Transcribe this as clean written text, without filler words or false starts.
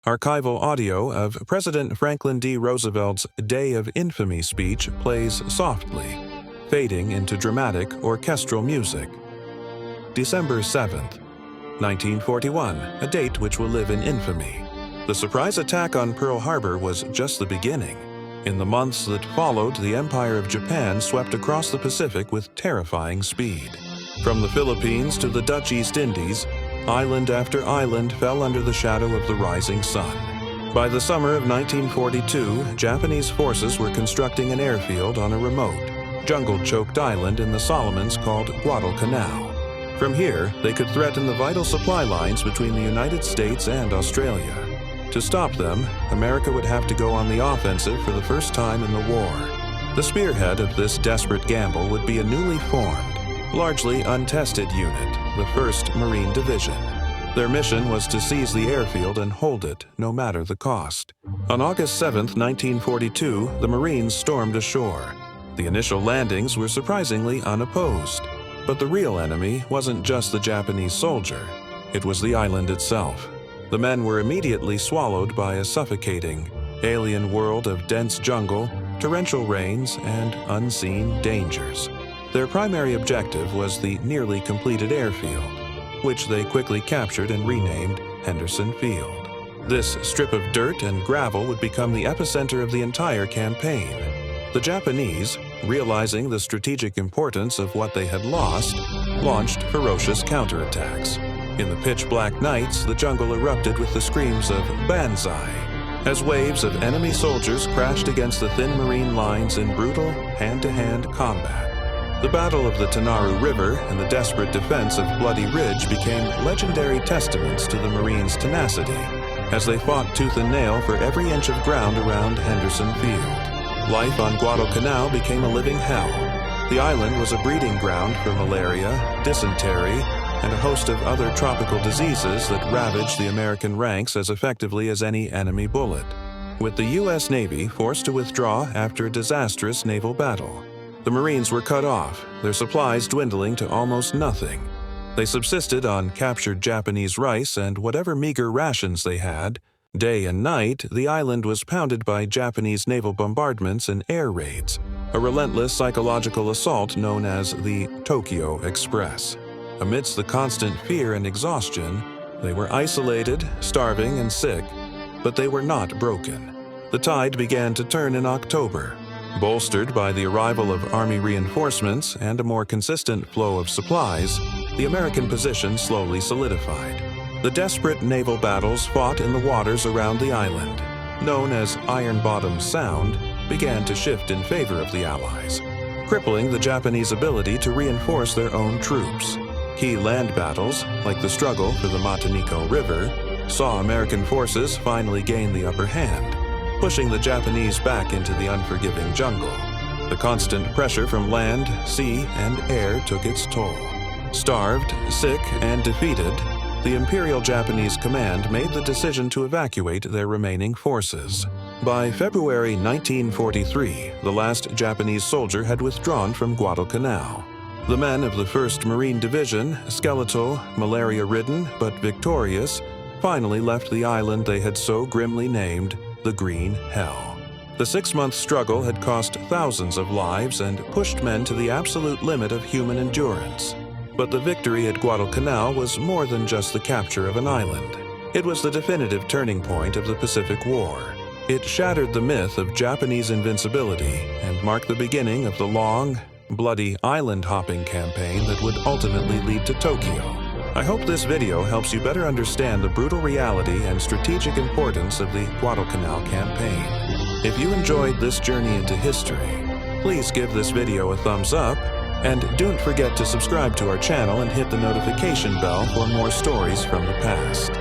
Archival audio of President Franklin D. Roosevelt's Day of Infamy speech plays softly, fading into dramatic orchestral music. December 7th, 1941, a date which will live in infamy. The surprise attack on Pearl Harbor was just the beginning. In the months that followed, the Empire of Japan swept across the Pacific with terrifying speed. From the Philippines to the Dutch East Indies, island after island fell under the shadow of the rising sun. By the summer of 1942, Japanese forces were constructing an airfield on a remote, jungle-choked island in the Solomons called Guadalcanal. From here, they could threaten the vital supply lines between the United States and Australia. To stop them, America would have to go on the offensive for the first time in the war. The spearhead of this desperate gamble would be a newly formed, largely untested unit, the 1st Marine Division. Their mission was to seize the airfield and hold it, no matter the cost. On August 7, 1942, the Marines stormed ashore. The initial landings were surprisingly unopposed. But the real enemy wasn't just the Japanese soldier, it was the island itself. The men were immediately swallowed by a suffocating, alien world of dense jungle, torrential rains, and unseen dangers. Their primary objective was the nearly completed airfield, which they quickly captured and renamed Henderson Field. This strip of dirt and gravel would become the epicenter of the entire campaign. The Japanese, realizing the strategic importance of what they had lost, launched ferocious counterattacks. In the pitch-black nights, the jungle erupted with the screams of "Banzai!" as waves of enemy soldiers crashed against the thin Marine lines in brutal, hand-to-hand combat. The Battle of the Tanaru River and the desperate defense of Bloody Ridge became legendary testaments to the Marines' tenacity, as they fought tooth and nail for every inch of ground around Henderson Field. Life on Guadalcanal became a living hell. The island was a breeding ground for malaria, dysentery, and a host of other tropical diseases that ravaged the American ranks as effectively as any enemy bullet. With the U.S. Navy forced to withdraw after a disastrous naval battle, the Marines were cut off, their supplies dwindling to almost nothing. They subsisted on captured Japanese rice and whatever meager rations they had. Day and night, the island was pounded by Japanese naval bombardments and air raids, a relentless psychological assault known as the Tokyo Express. Amidst the constant fear and exhaustion, they were isolated, starving, and sick, but they were not broken. The tide began to turn in October. Bolstered by the arrival of Army reinforcements and a more consistent flow of supplies, the American position slowly solidified. The desperate naval battles fought in the waters around the island, known as Iron Bottom Sound, began to shift in favor of the Allies, crippling the Japanese ability to reinforce their own troops. Key land battles, like the struggle for the Mataniko River, saw American forces finally gain the upper hand, pushing the Japanese back into the unforgiving jungle. The constant pressure from land, sea, and air took its toll. Starved, sick, and defeated, the Imperial Japanese Command made the decision to evacuate their remaining forces. By February 1943, the last Japanese soldier had withdrawn from Guadalcanal. The men of the 1st Marine Division, skeletal, malaria-ridden, but victorious, finally left the island they had so grimly named the Green Hell. The 6-month struggle had cost thousands of lives and pushed men to the absolute limit of human endurance. But the victory at Guadalcanal was more than just the capture of an island. It was the definitive turning point of the Pacific War. It shattered the myth of Japanese invincibility and marked the beginning of the long, bloody island-hopping campaign that would ultimately lead to Tokyo. I hope this video helps you better understand the brutal reality and strategic importance of the Guadalcanal campaign. If you enjoyed this journey into history, please give this video a thumbs up, and don't forget to subscribe to our channel and hit the notification bell for more stories from the past.